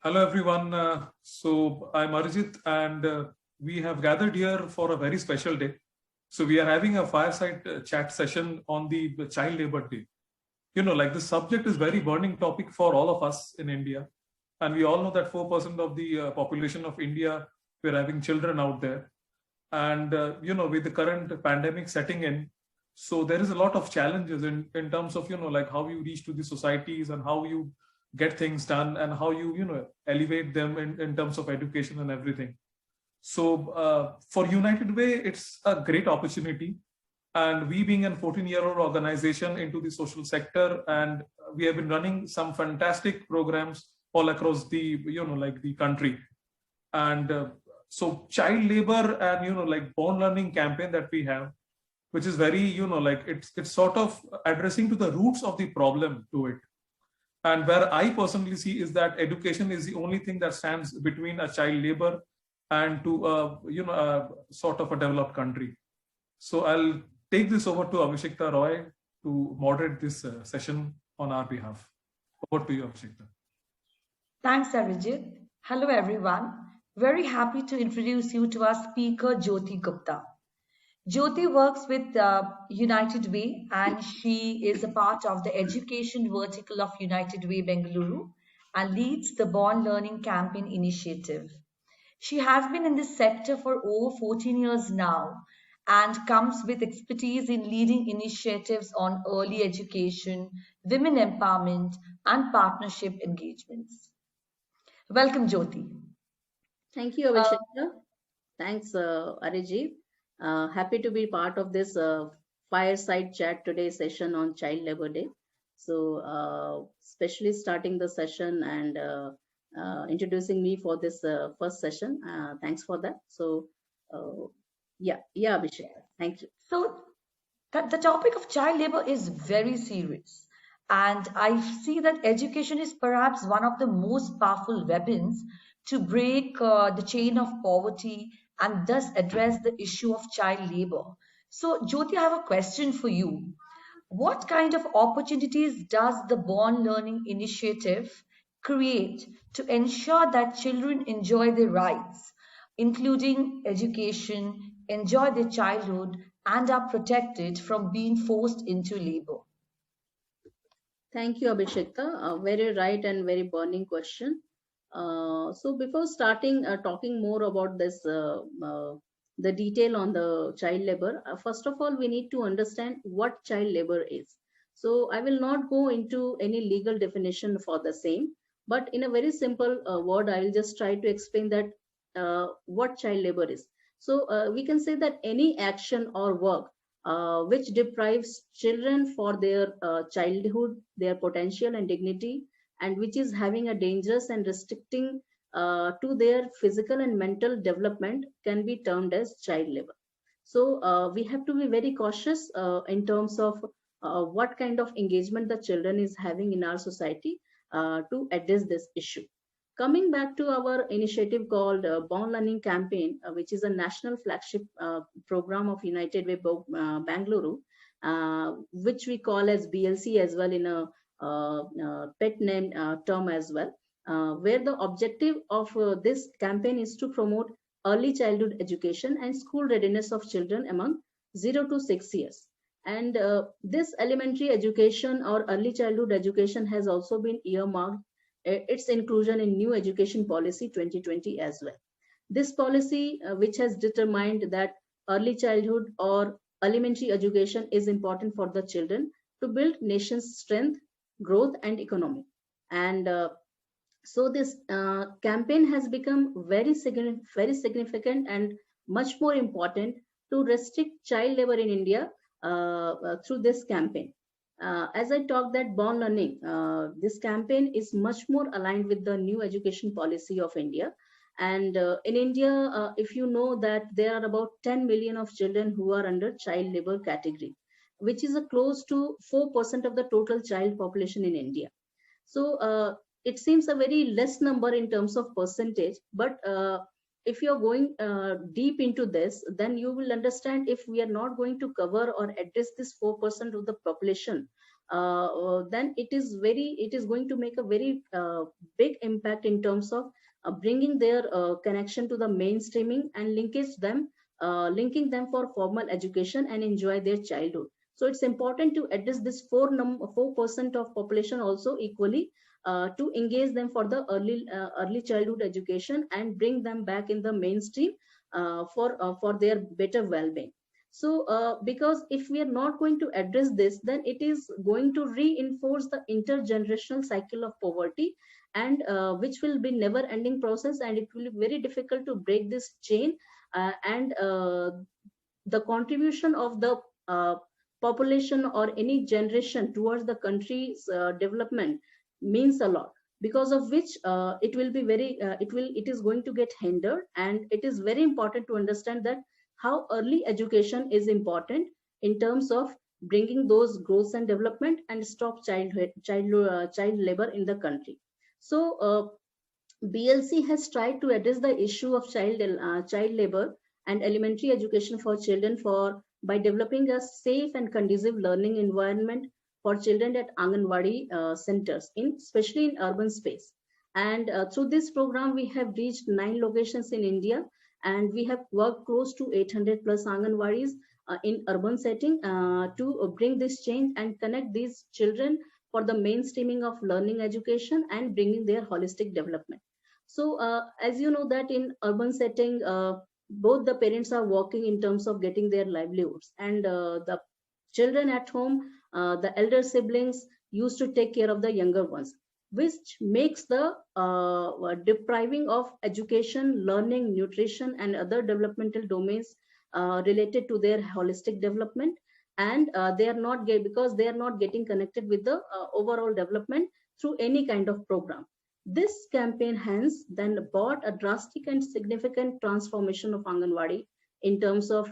Hello, everyone. So I'm Arijit, and we have gathered here for a very special day. So we are having a fireside chat session on the Child Labor Day. Like the subject is very burning topic for all of us in India, and we all know that 4% of the population of India, we're having children out there, and with the current pandemic setting in, so there is a lot of challenges in terms of like how you reach to the societies and how you get things done and how you elevate them in terms of education and everything. So for United Way, it's a great opportunity, and we being a 14-year-old organization into the social sector, and we have been running some fantastic programs all across the like the country. And so child labor and like born learning campaign that we have, which is very like it's sort of addressing to the roots of the problem to it. And where I personally see is that education is the only thing that stands between a child labor and to a sort of a developed country. So I'll take this over to Abhishekta Roy to moderate this session on our behalf. Over to you, Abhishekta. Thanks, Arijit. Hello, everyone. Very happy to introduce you to our speaker, Jyoti Gupta. Jyoti works with United Way, and she is a part of the education vertical of United Way Bengaluru and leads the Born Learning Campaign initiative. She has been in this sector for over 14 years now and comes with expertise in leading initiatives on early education, women empowerment, and partnership engagements. Welcome, Jyoti. Thank you, Abhishekta. Thanks, Arijit. Happy to be part of this fireside chat today session on Child Labor Day. So, especially starting the session and introducing me for this first session. Thanks for that. So, yeah, Abhishekta. Thank you. So, the topic of child labor is very serious. And I see that education is perhaps one of the most powerful weapons to break the chain of poverty and thus address the issue of child labor. So, Jyoti, I have a question for you. What kind of opportunities does the Born Learning Initiative create to ensure that children enjoy their rights, including education, enjoy their childhood, and are protected from being forced into labor? Thank you, Abhishekta. A very right and very burning question. So before starting talking more about this, the detail on the child labor, first of all, we need to understand what child labor is. So I will not go into any legal definition for the same, but in a very simple word, I will just try to explain that what child labor is. So we can say that any action or work which deprives children for their childhood, their potential and dignity, and which is having a dangerous and restricting to their physical and mental development can be termed as child labor. So we have to be very cautious in terms of what kind of engagement the children is having in our society to address this issue. Coming back to our initiative called Born Learning Campaign, which is a national flagship program of United Way Bangalore, which we call as BLC as well in a pet name term as well, where the objective of this campaign is to promote early childhood education and school readiness of children among 0 to 6 years. And this elementary education or early childhood education has also been earmarked its inclusion in new education policy 2020 as well. This policy, which has determined that early childhood or elementary education is important for the children to build nation's strength, growth, and economy. And so this campaign has become very significant and much more important to restrict child labor in India through this campaign. As I talked that Born Learning, this campaign is much more aligned with the new education policy of India. And in India, if you know that there are about 10 million of children who are under child labor category, which is close to 4% of the total child population in India. So it seems a very less number in terms of percentage, but if you're going deep into this, then you will understand if we are not going to cover or address this 4% of the population, then it is going to make a very big impact in terms of bringing their connection to the mainstreaming and linking them for formal education and enjoy their childhood. So it's important to address this 4% of population also equally, to engage them for the early childhood education and bring them back in the mainstream for their better well-being. So because if we are not going to address this, then it is going to reinforce the intergenerational cycle of poverty, and which will be never ending process, and it will be very difficult to break this chain. And the contribution of the population or any generation towards the country's development means a lot, because of which it is going to get hindered. And it is very important to understand that how early education is important in terms of bringing those growth and development and stop child labor in the country. So BLC has tried to address the issue of child labor and elementary education for children by developing a safe and conducive learning environment for children at Anganwadi centers, especially in urban space. And through this program, we have reached 9 locations in India, and we have worked close to 800 plus Anganwadis in urban setting to bring this change and connect these children for the mainstreaming of learning education and bringing their holistic development. So as you know that in urban setting, both the parents are working in terms of getting their livelihoods, and the children at home, the elder siblings used to take care of the younger ones, which makes the depriving of education, learning, nutrition, and other developmental domains related to their holistic development. And they are not because they are not getting connected with the overall development through any kind of program. This campaign hence then brought a drastic and significant transformation of Anganwadi in terms of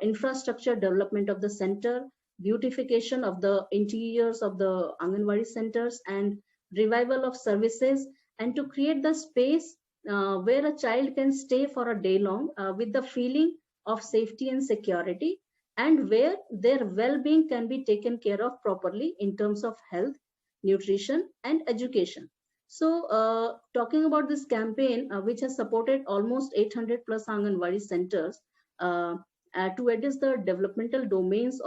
infrastructure development of the center, beautification of the interiors of the Anganwadi centers, and revival of services, and to create the space where a child can stay for a day long with the feeling of safety and security, and where their well-being can be taken care of properly in terms of health, nutrition, and education. So talking about this campaign, which has supported almost 800 plus Anganwadi centers to address the developmental domains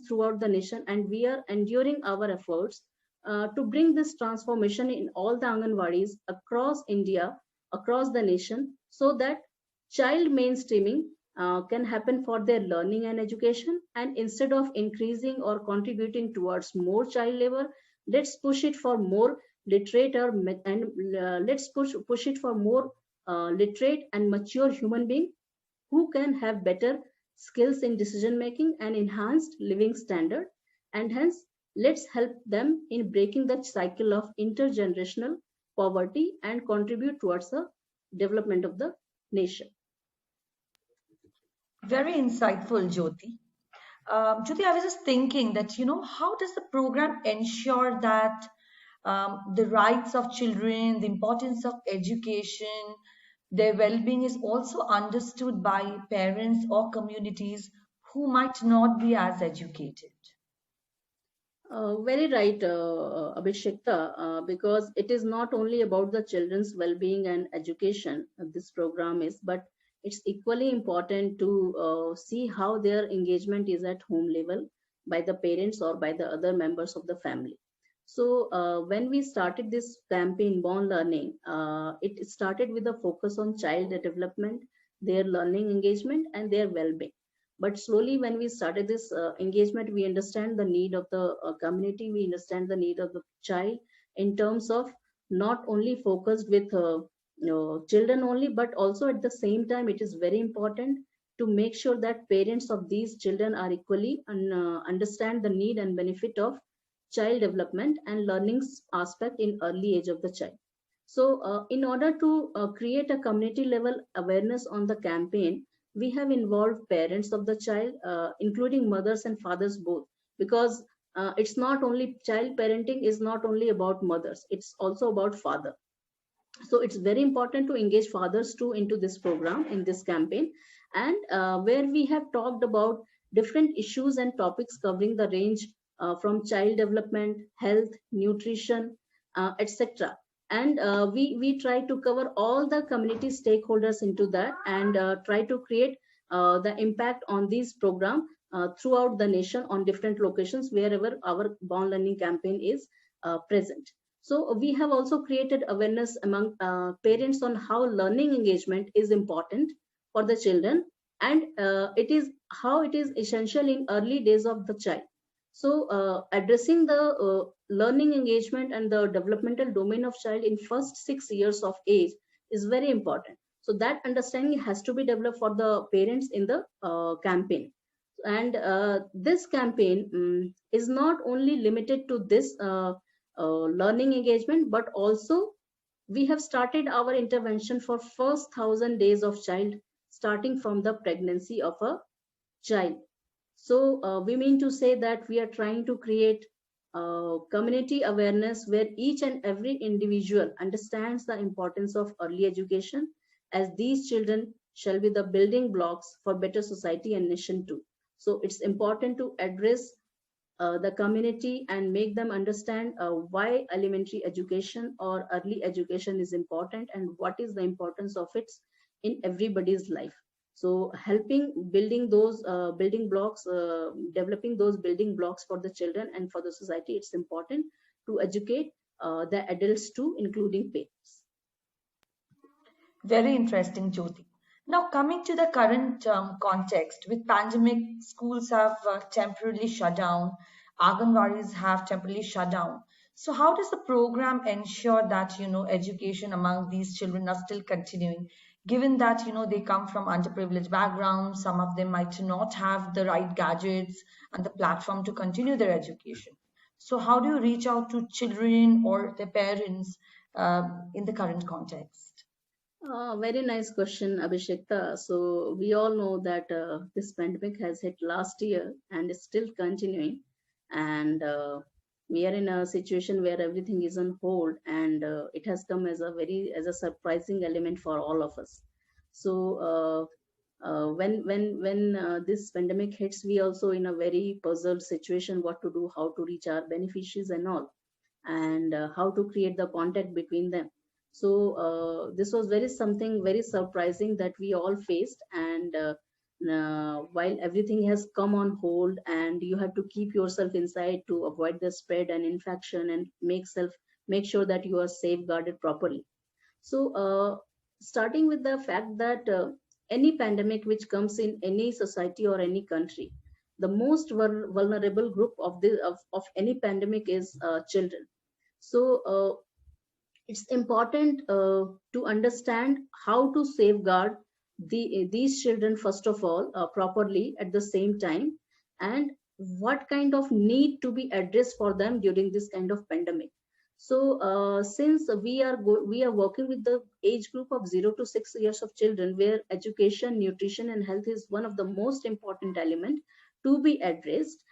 throughout the nation, and we are enduring our efforts to bring this transformation in all the Anganwadis across India, across the nation, so that child mainstreaming can happen for their learning and education. And instead of increasing or contributing towards more child labor, let's push it for more literate let's push it for more literate and mature human being who can have better skills in decision making and enhanced living standard. And hence, let's help them in breaking the cycle of intergenerational poverty and contribute towards the development of the nation. Very insightful, Jyoti. Jyoti, I was just thinking that, how does the program ensure that the rights of children, the importance of education, their well-being is also understood by parents or communities who might not be as educated? Very right, Abhishekta, because it is not only about the children's well-being and education, this program is, but it's equally important to see how their engagement is at home level by the parents or by the other members of the family. So when we started this campaign, Born Learning, it started with a focus on child development, their learning engagement, and their well-being. But slowly, when we started this engagement, we understand the need of the community, we understand the need of the child in terms of not only focused with children only, but also at the same time, it is very important to make sure that parents of these children are equally understand the need and benefit of child development and learning aspect in early age of the child. So in order to create a community level awareness on the campaign, we have involved parents of the child, including mothers and fathers both, because it's not only child parenting is not only about mothers, it's also about father. So it's very important to engage fathers too into this program, in this campaign, and where we have talked about different issues and topics covering the range from child development, health, nutrition, etc. And we try to cover all the community stakeholders into that, and try to create the impact on these program throughout the nation on different locations wherever our Born Learning campaign is present. So we have also created awareness among parents on how learning engagement is important for the children, and it is how it is essential in early days of the child. So addressing the learning engagement and the developmental domain of child in first 6 years of age is very important. So that understanding has to be developed for the parents in the campaign. And this campaign is not only limited to this learning engagement, but also we have started our intervention for first 1,000 days of child, starting from the pregnancy of a child. So we mean to say that we are trying to create community awareness where each and every individual understands the importance of early education, as these children shall be the building blocks for better society and nation too. So it's important to address the community and make them understand why elementary education or early education is important and what is the importance of it in everybody's life. So helping building those building blocks, developing those building blocks for the children and for the society, it's important to educate the adults too, including parents. Very interesting, Jyoti. Now, coming to the current context, with pandemic, schools have temporarily shut down, Anganwadis have temporarily shut down. So, how does the program ensure that education among these children are still continuing, given that they come from underprivileged backgrounds, some of them might not have the right gadgets and the platform to continue their education. So, how do you reach out to children or their parents in the current context? Very nice question, Abhishekta. So we all know that this pandemic has hit last year and is still continuing, and we are in a situation where everything is on hold, and it has come as a surprising element for all of us. So when this pandemic hits, we also in a very puzzled situation, what to do, how to reach our beneficiaries and all, and how to create the contact between them. So this was something very surprising that we all faced, and while everything has come on hold and you have to keep yourself inside to avoid the spread and infection and make sure that you are safeguarded properly. So starting with the fact that any pandemic which comes in any society or any country, the most vulnerable group of any pandemic is children. So it's important to understand how to safeguard these children first of all properly at the same time, and what kind of need to be addressed for them during this kind of pandemic. So since we are working with the age group of 0 to 6 years of children, where education, nutrition and health is one of the most important element to be addressed,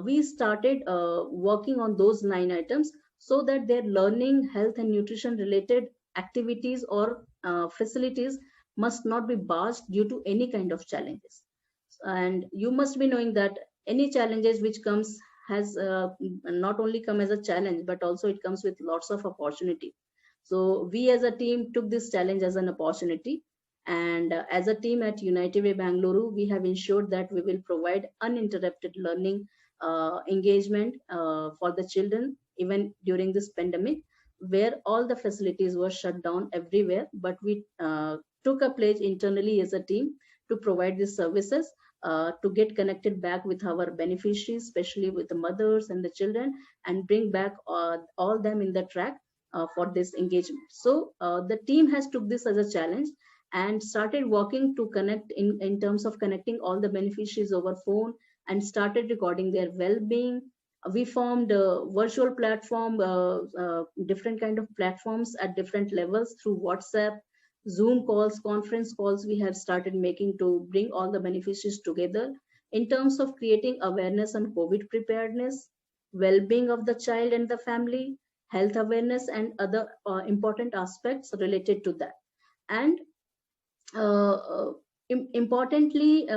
we started working on those 9 items, so that their learning, health and nutrition related activities or facilities must not be barred due to any kind of challenges. And you must be knowing that any challenges which comes has not only come as a challenge, but also it comes with lots of opportunity. So we as a team took this challenge as an opportunity, and as a team at United Way Bangalore, we have ensured that we will provide uninterrupted learning engagement for the children even during this pandemic, where all the facilities were shut down everywhere. But we took a pledge internally as a team to provide these services, to get connected back with our beneficiaries, especially with the mothers and the children, and bring back all them in the track for this engagement. So the team has took this as a challenge and started working to connect in terms of connecting all the beneficiaries over phone, and started recording their well-being. We formed a virtual platform, different kind of platforms at different levels through WhatsApp, Zoom calls, conference calls we have started making to bring all the beneficiaries together in terms of creating awareness on COVID preparedness, well-being of the child and the family, health awareness and other important aspects related to that. And Importantly,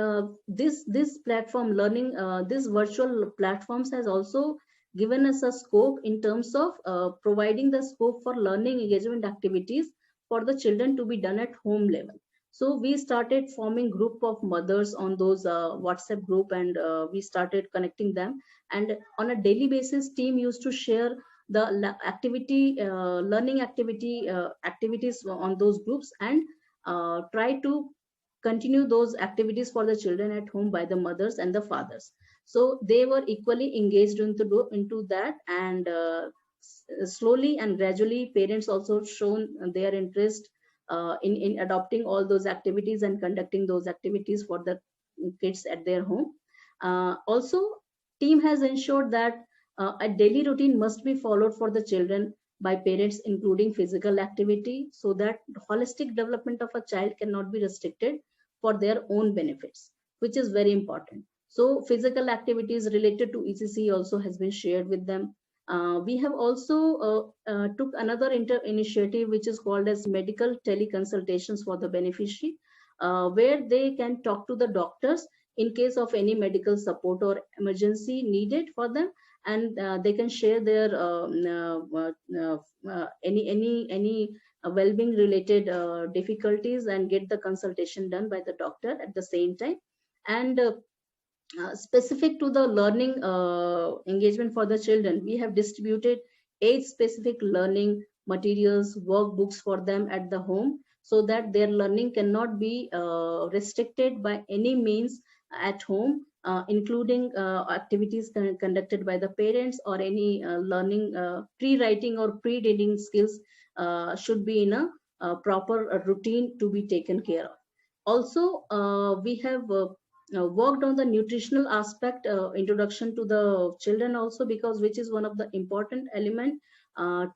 this platform learning, this virtual platforms has also given us a scope in terms of providing the scope for learning engagement activities for the children to be done at home level. So we started forming group of mothers on those WhatsApp group, and we started connecting them. And on a daily basis, team used to share the learning activities on those groups, and try to continue those activities for the children at home by the mothers and the fathers. So they were equally engaged into that, and slowly and gradually parents also shown their interest in adopting all those activities and conducting those activities for the kids at their home. Also, team has ensured that a daily routine must be followed for the children by parents, including physical activity, so that holistic development of a child cannot be restricted for their own benefits, which is very important. So physical activities related to ECC also has been shared with them. We have also took another initiative, which is called as medical teleconsultations for the beneficiary, where they can talk to the doctors in case of any medical support or emergency needed for them, and they can share their any well-being related difficulties and get the consultation done by the doctor at the same time. And specific to the learning engagement for the children, we have distributed age-specific learning materials, workbooks for them at the home, so that their learning cannot be restricted by any means at home, including activities conducted by the parents, or any learning pre-writing or pre-reading skills should be in a proper routine to be taken care of. Also, we have worked on the nutritional aspect, introduction to the children also, because which is one of the important element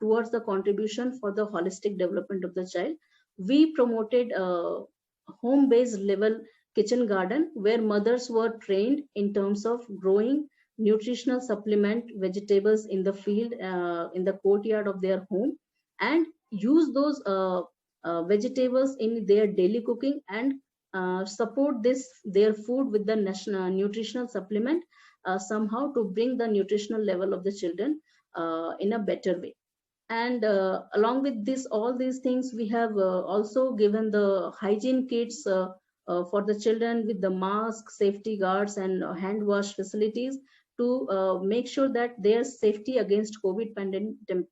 towards the contribution for the holistic development of the child. We promoted home-based level kitchen garden, where mothers were trained in terms of growing nutritional supplement vegetables in the field, in the courtyard of their home, and use those vegetables in their daily cooking, and support their food with the national nutritional supplement somehow to bring the nutritional level of the children in a better way. And along with this, all these things, we have also given the hygiene kits for the children with the mask, safety guards, and hand wash facilities to make sure that their safety against COVID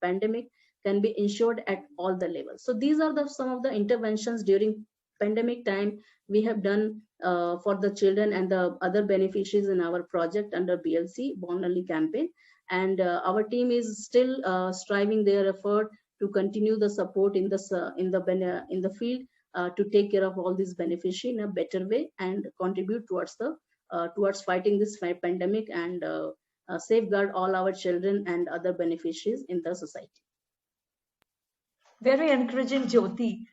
pandemic can be ensured at all the levels. So these are some of the interventions during pandemic time we have done for the children and the other beneficiaries in our project under BLC Born Early campaign. And our team is still striving their effort to continue the support in the field to take care of all these beneficiaries in a better way, and contribute towards fighting this pandemic, and safeguard all our children and other beneficiaries in the society. Very encouraging, Jyoti.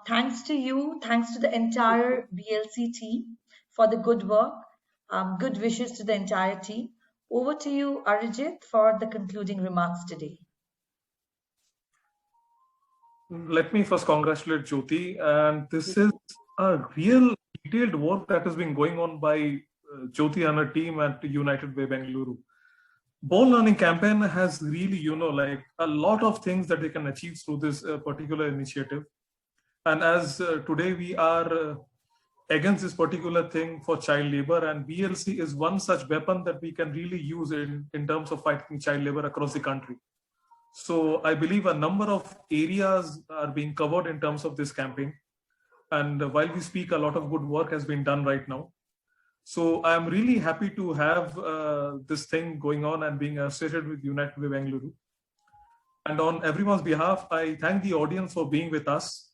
Thanks to you, thanks to the entire BLC team for the good work. Good wishes to the entire team. Over to you, Arijit, for the concluding remarks today. Let me first congratulate Jyoti. And this is a real detailed work that has been going on by Jyoti and her team at United Way Bengaluru. Born Learning campaign has really, like a lot of things that they can achieve through this particular initiative. And as today we are against this particular thing for child labor, and BLC is one such weapon that we can really use in terms of fighting child labor across the country. So I believe a number of areas are being covered in terms of this campaign. And while we speak, a lot of good work has been done right now. So I'm really happy to have this thing going on and being associated with United Way Bengaluru. And on everyone's behalf, I thank the audience for being with us.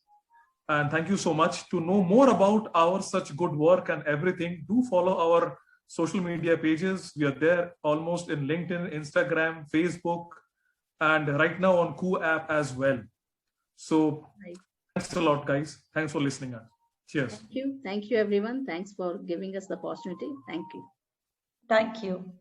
And thank you so much. To know more about our such good work and everything, do follow our social media pages. We are there almost in LinkedIn, Instagram, Facebook, and right now on Koo app as well. So thanks a lot, guys. Thanks for listening. Cheers. Thank you. Thank you, everyone. Thanks for giving us the opportunity. Thank you. Thank you.